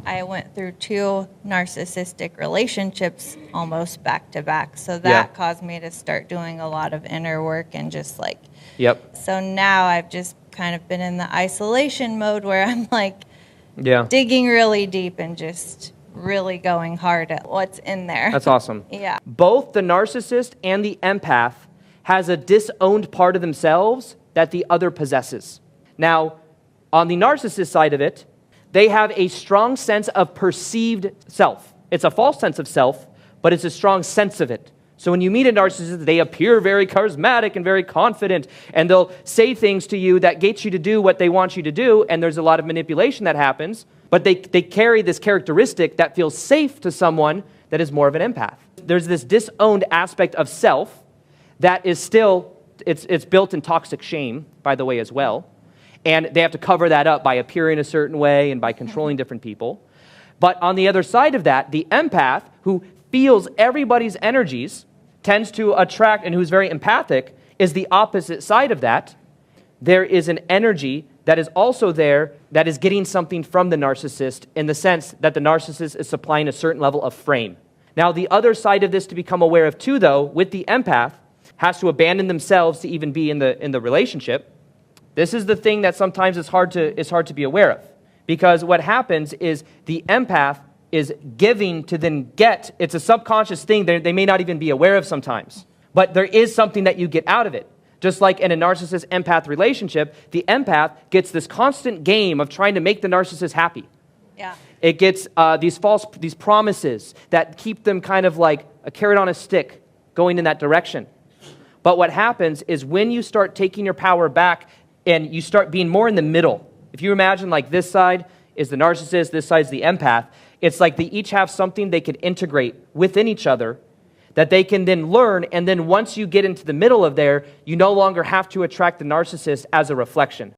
I went through 2 narcissistic relationships almost back to back. So that caused me to start doing a lot of inner work and just like, so now I've just kind of been in the isolation mode where I'm like digging really deep and just really going hard at what's in there. That's awesome. Yeah. Both the narcissist and the empath has a disowned part of themselves that the other possesses. Now, on the narcissist side of it, they have a strong sense of perceived self. It's a false sense of self, but it's a strong sense of it. So when you meet a narcissist, they appear very charismatic and very confident, and they'll say things to you that get you to do what they want you to do, and there's a lot of manipulation that happens, but they carry this characteristic that feels safe to someone that is more of an empath. There's this disowned aspect of self that is still, it's built in toxic shame, by the way, as well. And they have to cover that up by appearing a certain way and by controlling different people. But on the other side of that, the empath, who feels everybody's energies, tends to attract, and who's very empathic, is the opposite side of that. There is an energy that is also there that is getting something from the narcissist in the sense that the narcissist is supplying a certain level of frame. Now, the other side of this to become aware of too, though, with the empath, has to abandon themselves to even be in the relationship. This is the thing that sometimes is hard to be aware of. Because what happens is the empath is giving to then get. It's a subconscious thing they may not even be aware of sometimes. But there is something that you get out of it. Just like in a narcissist-empath relationship, the empath gets this constant game of trying to make the narcissist happy. Yeah. It gets these promises that keep them kind of like a carrot on a stick going in that direction. But what happens is when you start taking your power back and you start being more in the middle, if you imagine like this side is the narcissist, this side is the empath, it's like they each have something they could integrate within each other that they can then learn, and then once you get into the middle of there, you no longer have to attract the narcissist as a reflection.